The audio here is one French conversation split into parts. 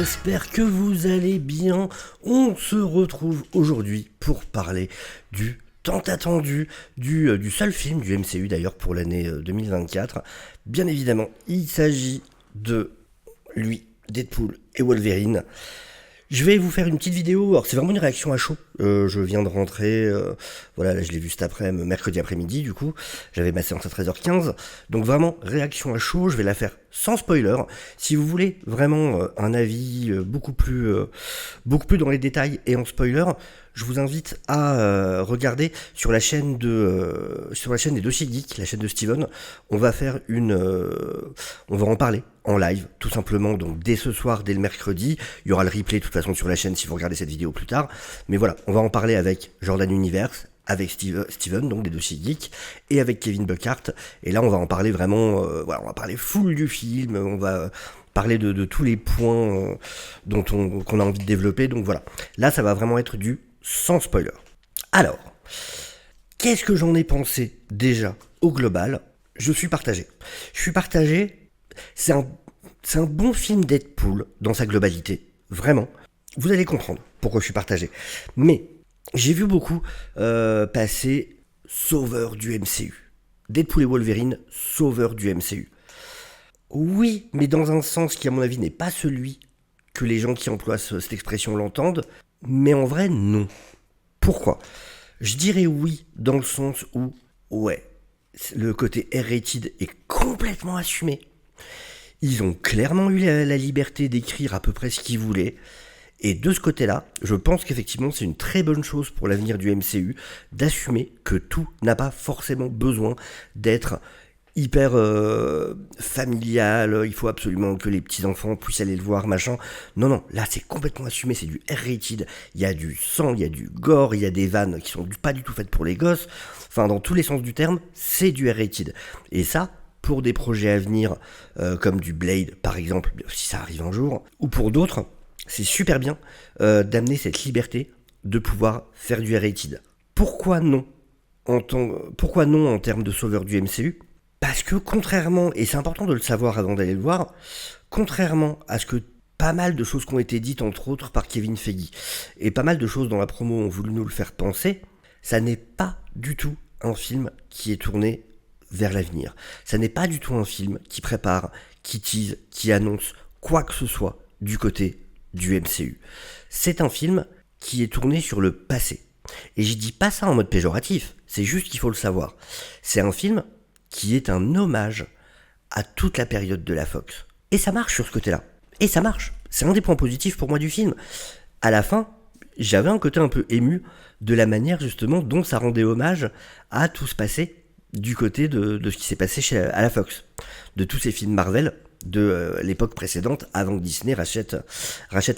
j'espère que vous allez bien. On se retrouve aujourd'hui pour parler du tant attendu, du seul film du MCU d'ailleurs pour l'année 2024. Bien évidemment, il s'agit de lui, Deadpool et Wolverine. Je vais vous faire une petite vidéo, alors c'est vraiment une réaction à chaud, je viens de rentrer, voilà, là je l'ai vu cet après, mercredi après-midi du coup, j'avais ma séance à 13h15, donc vraiment réaction à chaud, je vais la faire sans spoiler. Si vous voulez vraiment un avis beaucoup plus dans les détails et en spoiler, je vous invite à regarder sur la chaîne des Dossiers Geeks, la chaîne de Steven. On va faire on va en parler en live, tout simplement, donc dès ce soir, dès le mercredi. Il y aura le replay de toute façon sur la chaîne si vous regardez cette vidéo plus tard. Mais voilà, on va en parler avec Jordan Universe, avec Steven, donc des Dossiers Geeks, et avec Kevin Buckhart. Et là, on va en parler vraiment, voilà, on va parler full du film, on va parler de tous les points qu'on a envie de développer. Donc voilà, là, ça va vraiment être du sans spoiler. Alors, qu'est-ce que j'en ai pensé déjà au global ? Je suis partagé. C'est un bon film Deadpool dans sa globalité, vraiment. Vous allez comprendre pourquoi je suis partagé. Mais j'ai vu beaucoup passer sauveur du MCU. Deadpool et Wolverine, sauveur du MCU. Oui, mais dans un sens qui à mon avis n'est pas celui que les gens qui emploient cette expression l'entendent, mais en vrai non. Pourquoi ? Je dirais oui dans le sens où, ouais, le côté R-rated est complètement assumé. Ils ont clairement eu la liberté d'écrire à peu près ce qu'ils voulaient. Et de ce côté-là, je pense qu'effectivement c'est une très bonne chose pour l'avenir du MCU d'assumer que tout n'a pas forcément besoin d'être hyper familial, il faut absolument que les petits-enfants puissent aller le voir, machin. Non, là c'est complètement assumé, c'est du R-rated, il y a du sang, il y a du gore, il y a des vannes qui sont pas du tout faites pour les gosses. Enfin, dans tous les sens du terme, c'est du R-rated. Et ça, pour des projets à venir, comme du Blade par exemple, si ça arrive un jour, ou pour d'autres, c'est super bien d'amener cette liberté de pouvoir faire du R-rated. Pourquoi non en termes de sauveur du MCU ? Parce que contrairement, et c'est important de le savoir avant d'aller le voir, contrairement à ce que pas mal de choses qui ont été dites entre autres par Kevin Feige, et pas mal de choses dans la promo ont voulu nous le faire penser, ça n'est pas du tout un film qui est tourné vers l'avenir. Ça n'est pas du tout un film qui prépare, qui tease, qui annonce quoi que ce soit du côté du MCU. C'est un film qui est tourné sur le passé. Et je dis pas ça en mode péjoratif, c'est juste qu'il faut le savoir. C'est un film qui est un hommage à toute la période de la Fox. Et ça marche sur ce côté-là. Et ça marche. C'est un des points positifs pour moi du film. À la fin, j'avais un côté un peu ému de la manière justement dont ça rendait hommage à tout ce passé du côté de ce qui s'est passé à la Fox. De tous ces films Marvel de l'époque précédente avant que Disney rachète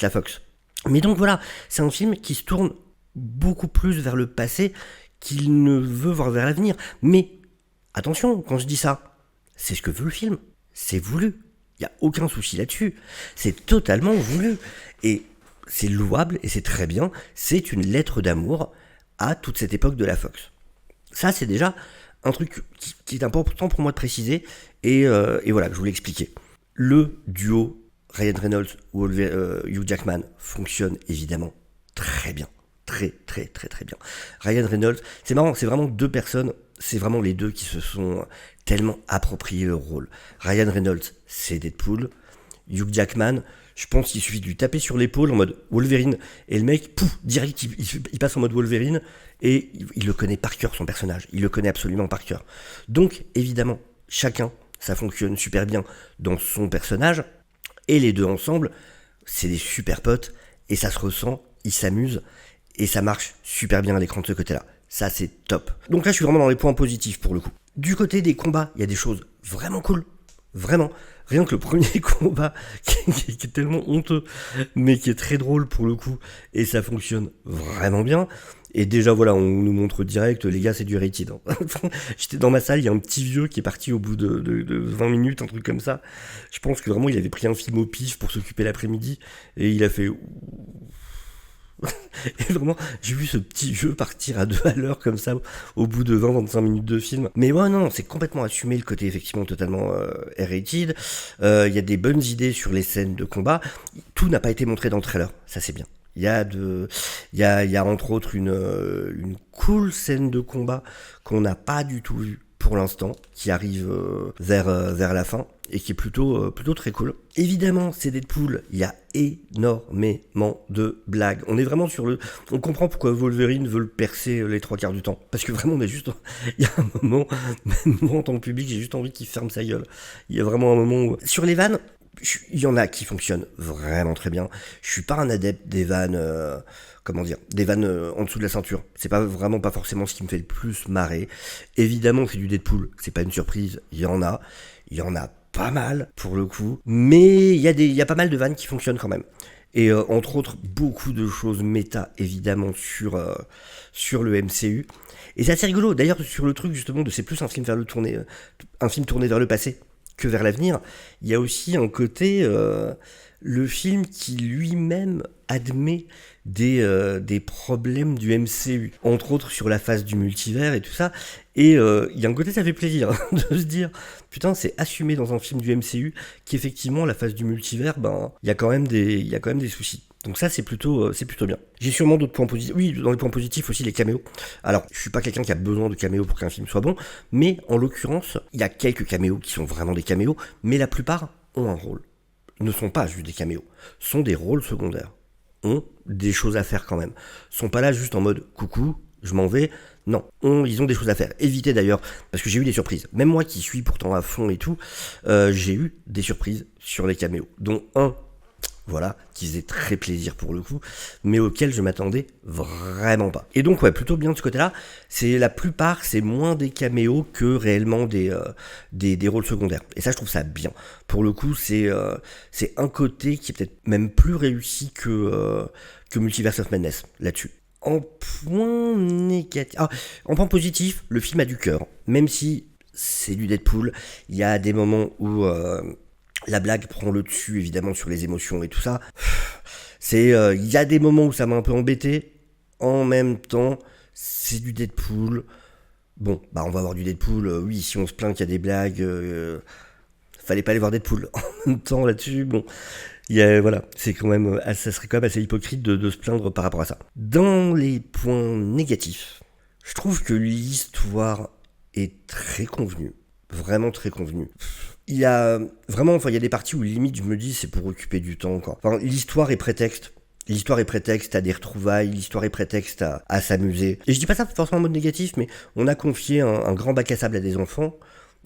la Fox. Mais donc voilà, c'est un film qui se tourne beaucoup plus vers le passé qu'il ne veut voir vers l'avenir. Mais attention, quand je dis ça, c'est ce que veut le film. C'est voulu. Il n'y a aucun souci là-dessus. C'est totalement voulu. Et c'est louable et c'est très bien. C'est une lettre d'amour à toute cette époque de la Fox. Ça, c'est déjà un truc qui est important pour moi de préciser. Et voilà, que je voulais expliquer. Le duo Ryan Reynolds ou Hugh Jackman fonctionne évidemment très bien. Très bien. Ryan Reynolds, c'est marrant, c'est vraiment deux personnes, c'est vraiment les deux qui se sont tellement appropriés leur rôle. Ryan Reynolds, c'est Deadpool. Hugh Jackman, je pense qu'il suffit de lui taper sur l'épaule en mode Wolverine, et le mec, pouf, direct, il passe en mode Wolverine, et il le connaît par cœur, son personnage. Il le connaît absolument par cœur. Donc, évidemment, chacun, ça fonctionne super bien dans son personnage, et les deux ensemble, c'est des super potes, et ça se ressent, ils s'amusent, et ça marche super bien à l'écran de ce côté-là. Ça, c'est top. Donc là, je suis vraiment dans les points positifs pour le coup. Du côté des combats, il y a des choses vraiment cool. Vraiment. Rien que le premier combat, qui est tellement honteux, mais qui est très drôle pour le coup, et ça fonctionne vraiment bien. Et déjà, voilà, on nous montre direct, les gars, c'est du rated. J'étais dans ma salle, il y a un petit vieux qui est parti au bout de 20 minutes, un truc comme ça. Je pense que vraiment, il avait pris un film au pif pour s'occuper l'après-midi, et il a fait... Et vraiment, j'ai vu ce petit jeu partir à 2 à l'heure comme ça au bout de 20-25 minutes de film. Mais ouais, non, c'est complètement assumé le côté effectivement totalement R-rated. Il y a des bonnes idées sur les scènes de combat. Tout n'a pas été montré dans le trailer, ça c'est bien. Il y a entre autres une cool scène de combat qu'on n'a pas du tout vue pour l'instant, qui arrive vers la fin et qui est plutôt très cool. Évidemment, c'est Deadpool, il y a énormément de blagues. On est vraiment on comprend pourquoi Wolverine veut le percer les 3 quarts du temps. Parce que vraiment, on est juste... Il y a un moment, même moi en tant que public, j'ai juste envie qu'il ferme sa gueule. Il y a vraiment un moment où... Sur les vannes, il y en a qui fonctionnent vraiment très bien. Je suis pas un adepte des vannes... des vannes en dessous de la ceinture. C'est pas forcément ce qui me fait le plus marrer. Évidemment, c'est du Deadpool, c'est pas une surprise, il y en a pas mal pour le coup, mais il y a pas mal de vannes qui fonctionnent quand même. Et entre autres, beaucoup de choses méta évidemment sur le MCU. Et c'est assez rigolo. D'ailleurs, sur le truc justement de c'est plus un film tourné vers le passé que vers l'avenir, il y a aussi un côté le film qui lui-même admet des problèmes du MCU, entre autres sur la phase du multivers et tout ça. Et il y a un côté, ça fait plaisir de se dire, putain, c'est assumé dans un film du MCU qu'effectivement la phase du multivers, ben, il y a quand même des soucis. Donc ça, c'est plutôt bien. J'ai sûrement d'autres points positifs. Oui, dans les points positifs aussi, les caméos. Alors, je suis pas quelqu'un qui a besoin de caméos pour qu'un film soit bon, mais en l'occurrence, il y a quelques caméos qui sont vraiment des caméos, mais la plupart ont un rôle. Ne sont pas juste des caméos, sont des rôles secondaires. Ont des choses à faire quand même. Sont pas là juste en mode coucou, je m'en vais. Non, ils ont des choses à faire. Évitez d'ailleurs, parce que j'ai eu des surprises. Même moi qui suis pourtant à fond et tout, j'ai eu des surprises sur les caméos. Dont un, voilà, qui faisait très plaisir pour le coup, mais auquel je m'attendais vraiment pas. Et donc ouais, plutôt bien de ce côté-là. La plupart, c'est moins des caméos que réellement des rôles secondaires. Et ça, je trouve ça bien. Pour le coup, c'est un côté qui est peut-être même plus réussi que Multiverse of Madness là-dessus. En point négatif, en point positif, le film a du cœur. Même si c'est du Deadpool, il y a des moments où la blague prend le dessus évidemment sur les émotions et tout ça. Il y a des moments où ça m'a un peu embêté. En même temps, c'est du Deadpool. Bon, bah on va voir du Deadpool. Oui, si on se plaint qu'il y a des blagues, fallait pas aller voir Deadpool. En même temps, là-dessus, bon, voilà, c'est quand même, ça serait quand même assez hypocrite de se plaindre par rapport à ça. Dans les points négatifs, je trouve que l'histoire est très convenue, vraiment très convenue. Il y a des parties où limite je me dis c'est pour occuper du temps quoi. Enfin, l'histoire est prétexte. L'histoire est prétexte à des retrouvailles, l'histoire est prétexte à s'amuser. Et je dis pas ça forcément en mode négatif, mais on a confié un grand bac à sable à des enfants.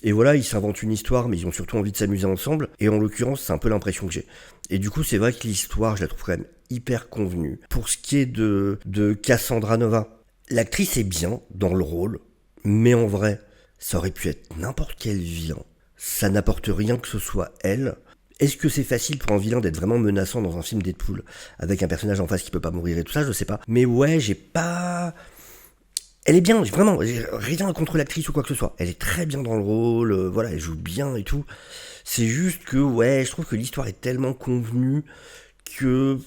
Et voilà, ils s'inventent une histoire, mais ils ont surtout envie de s'amuser ensemble. Et en l'occurrence, c'est un peu l'impression que j'ai. Et du coup, c'est vrai que l'histoire, je la trouve quand même hyper convenue. Pour ce qui est de Cassandra Nova, l'actrice est bien dans le rôle, mais en vrai, ça aurait pu être n'importe quel vilain. Ça n'apporte rien que ce soit elle. Est-ce que c'est facile pour un vilain d'être vraiment menaçant dans un film Deadpool avec un personnage en face qui peut pas mourir et tout ça, je sais pas. Mais ouais, j'ai pas... Elle est bien, vraiment, j'ai rien contre l'actrice ou quoi que ce soit. Elle est très bien dans le rôle, voilà, elle joue bien et tout. C'est juste que, ouais, je trouve que l'histoire est tellement convenue que...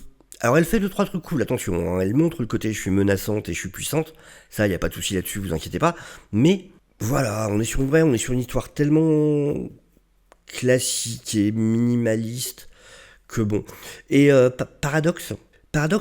Alors elle fait 2-3 trucs cool, attention, hein, elle montre le côté je suis menaçante et je suis puissante, ça y a pas de souci là-dessus, vous inquiétez pas, mais voilà, on est sur une histoire tellement classique et minimaliste que bon. Et paradoxe,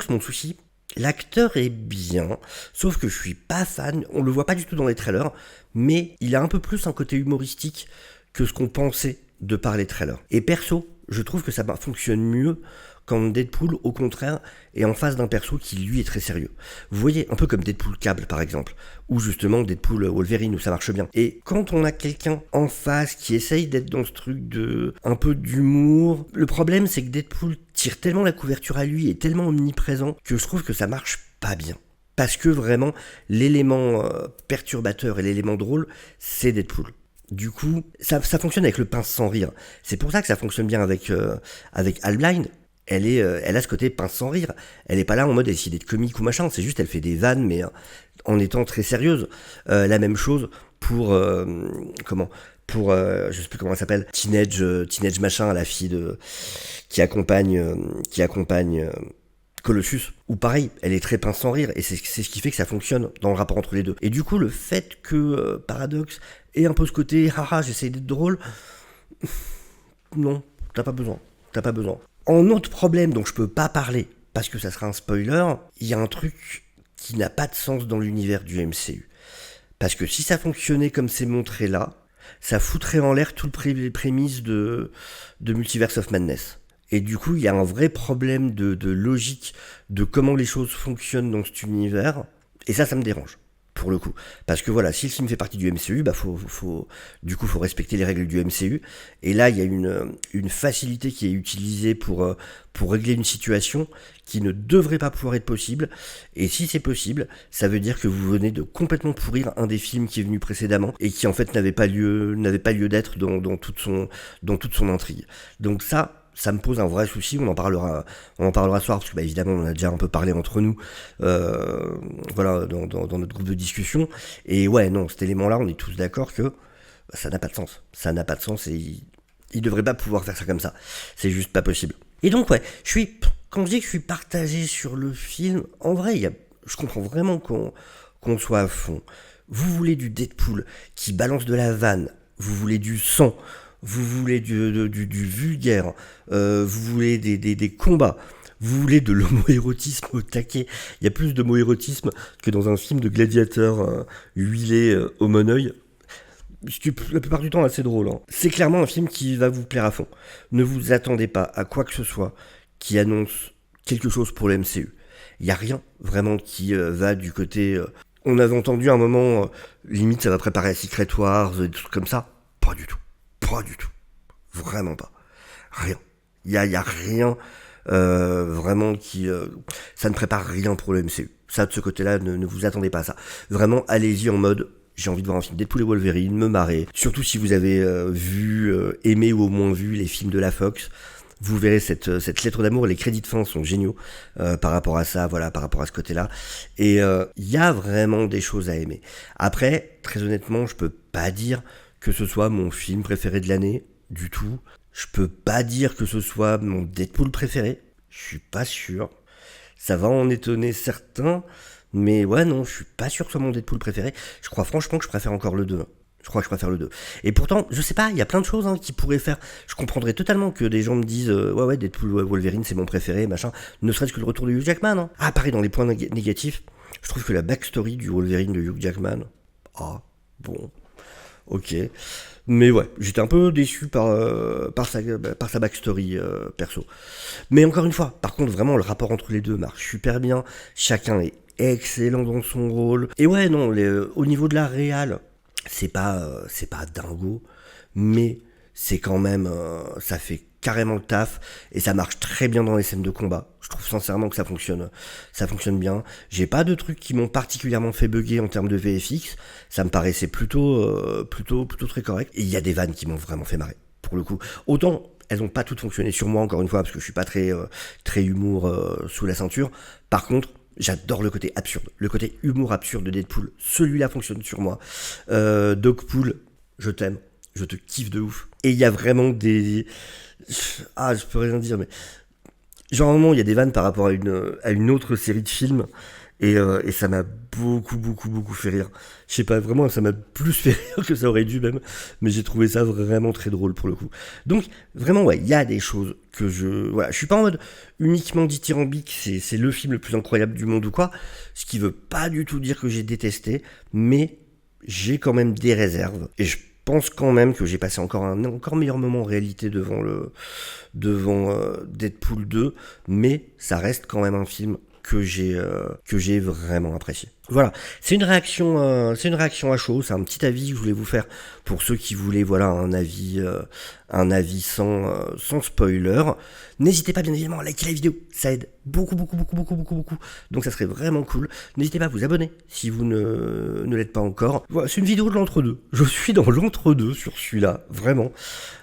mon souci, l'acteur est bien, sauf que je suis pas fan, on le voit pas du tout dans les trailers, mais il a un peu plus un côté humoristique que ce qu'on pensait de par les trailers. Et perso, je trouve que ça fonctionne mieux quand Deadpool, au contraire, est en face d'un perso qui, lui, est très sérieux. Vous voyez, un peu comme Deadpool Cable, par exemple, ou justement Deadpool Wolverine, où ça marche bien. Et quand on a quelqu'un en face qui essaye d'être dans ce truc de un peu d'humour, le problème, c'est que Deadpool tire tellement la couverture à lui, est tellement omniprésent, que je trouve que ça marche pas bien. Parce que vraiment, l'élément perturbateur et l'élément drôle, c'est Deadpool. Du coup, ça fonctionne avec le pince sans rire. C'est pour ça que ça fonctionne bien avec Hal Blind. Elle a ce côté pince sans rire. Elle est pas là en mode essayer d'être comique ou machin. C'est juste, elle fait des vannes, mais en étant très sérieuse. La même chose pour je sais plus comment elle s'appelle, Teenage machin, la fille qui accompagne Colossus, où pareil, elle est très pince sans rire, et c'est ce qui fait que ça fonctionne dans le rapport entre les deux. Et du coup, le fait que Paradox ait un peu ce côté, haha, j'essaie d'être drôle, non, t'as pas besoin. En autre problème dont je peux pas parler, parce que ça sera un spoiler, il y a un truc qui n'a pas de sens dans l'univers du MCU. Parce que si ça fonctionnait comme c'est montré là, ça foutrait en l'air tout le prémisse de Multiverse of Madness. Et du coup, il y a un vrai problème de logique de comment les choses fonctionnent dans cet univers. Et ça me dérange, pour le coup. Parce que voilà, si le film fait partie du MCU, bah faut respecter les règles du MCU. Et là, il y a une facilité qui est utilisée pour régler une situation qui ne devrait pas pouvoir être possible. Et si c'est possible, ça veut dire que vous venez de complètement pourrir un des films qui est venu précédemment et qui en fait n'avait pas lieu d'être dans toute son intrigue. Donc ça me pose un vrai souci, on en parlera ce soir, parce que bah, évidemment on en a déjà un peu parlé entre nous, voilà, dans notre groupe de discussion, et ouais, non, cet élément-là, on est tous d'accord que ça n'a pas de sens, et il devrait pas pouvoir faire ça comme ça, c'est juste pas possible. Et donc ouais, quand je dis que je suis partagé sur le film, en vrai, je comprends vraiment qu'on soit à fond. Vous voulez du Deadpool qui balance de la vanne, vous voulez du sang, vous voulez du vulgaire, vous voulez des combats, vous voulez de l'homoérotisme au taquet. Il y a plus d'homoérotisme que dans un film de gladiateur huilé au monoeil. Ce qui est la plupart du temps assez drôle. Hein. C'est clairement un film qui va vous plaire à fond. Ne vous attendez pas à quoi que ce soit qui annonce quelque chose pour le MCU. Il n'y a rien vraiment qui va du côté... on avait entendu à un moment, limite ça va préparer à Secret Wars, des trucs comme ça. Pas du tout. Vraiment pas. Rien. Il y a rien vraiment qui... ça ne prépare rien pour le MCU. Ça, de ce côté-là, ne vous attendez pas à ça. Vraiment, allez-y en mode... J'ai envie de voir un film Deadpool et Wolverine, me marrer. Surtout si vous avez aimé ou au moins vu les films de la Fox. Vous verrez cette lettre d'amour, les crédits de fin sont géniaux par rapport à ça, voilà, par rapport à ce côté-là. Et il y a vraiment des choses à aimer. Après, très honnêtement, je peux pas dire que ce soit mon film préféré de l'année, du tout. Je peux pas dire que ce soit mon Deadpool préféré. Je suis pas sûr. Ça va en étonner certains. Mais ouais, non, je suis pas sûr que ce soit mon Deadpool préféré. Je crois franchement que je préfère encore le 2. Je crois que je préfère le 2. Et pourtant, je sais pas, il y a plein de choses qui pourraient faire... Je comprendrais totalement que des gens me disent ouais, Deadpool, Wolverine, c'est mon préféré, machin. Ne serait-ce que le retour de Hugh Jackman. Hein. Ah, pareil, dans les points négatifs, je trouve que la backstory du Wolverine de Hugh Jackman... Ah, bon... Ok. Mais ouais, j'étais un peu déçu par sa backstory perso. Mais encore une fois, par contre, vraiment, le rapport entre les deux marche super bien. Chacun est excellent dans son rôle. Et ouais, non, au niveau de la réal, c'est pas dingo, mais c'est quand même, ça fait carrément le taf, et ça marche très bien dans les scènes de combat. Je trouve sincèrement que ça fonctionne bien. J'ai pas de trucs qui m'ont particulièrement fait bugger en termes de VFX, ça me paraissait plutôt très correct, et il y a des vannes qui m'ont vraiment fait marrer, pour le coup. Autant, elles ont pas toutes fonctionné sur moi, encore une fois, parce que je suis pas très humour sous la ceinture. Par contre, j'adore le côté absurde, le côté humour absurde de Deadpool. Celui-là fonctionne sur moi. Dogpool, je t'aime, je te kiffe de ouf. Et il y a vraiment des... Ah, je peux rien dire, mais... Genre, à un moment, il y a des vannes par rapport à une autre série de films, et ça m'a beaucoup fait rire. Je sais pas, vraiment, ça m'a plus fait rire que ça aurait dû même, mais j'ai trouvé ça vraiment très drôle pour le coup. Donc, vraiment, ouais, il y a des choses que voilà, je suis pas en mode uniquement dithyrambique, c'est le film le plus incroyable du monde ou quoi, ce qui veut pas du tout dire que j'ai détesté, mais j'ai quand même des réserves, et je pense quand même que j'ai passé encore un encore meilleur moment en réalité devant Deadpool 2, mais ça reste quand même un film que j'ai vraiment apprécié. Voilà, c'est une réaction à chaud, c'est un petit avis que je voulais vous faire pour ceux qui voulaient voilà un avis sans spoiler. N'hésitez pas bien évidemment à liker la vidéo, ça aide beaucoup. Donc ça serait vraiment cool. N'hésitez pas à vous abonner si vous ne l'êtes pas encore. Voilà, c'est une vidéo de l'entre-deux. Je suis dans l'entre-deux sur celui-là, vraiment.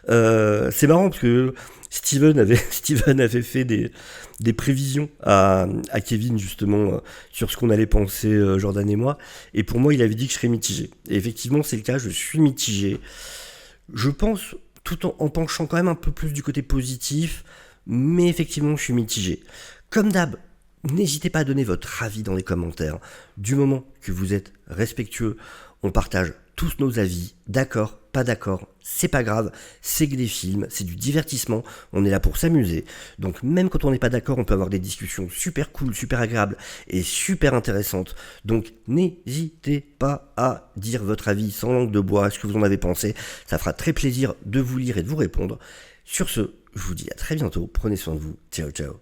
C'est marrant parce que Steven avait fait des prévisions à Kevin justement sur ce qu'on allait penser Jordan et moi, et pour moi il avait dit que je serais mitigé, et effectivement c'est le cas, je suis mitigé, je pense, tout en penchant quand même un peu plus du côté positif, mais effectivement je suis mitigé. Comme d'hab, n'hésitez pas à donner votre avis dans les commentaires. Du moment que vous êtes respectueux, on partage tous nos avis, d'accord, pas d'accord, c'est pas grave, c'est que des films, c'est du divertissement, on est là pour s'amuser. Donc même quand on n'est pas d'accord, on peut avoir des discussions super cool, super agréables et super intéressantes. Donc n'hésitez pas à dire votre avis sans langue de bois, ce que vous en avez pensé, ça fera très plaisir de vous lire et de vous répondre. Sur ce, je vous dis à très bientôt, prenez soin de vous, ciao ciao.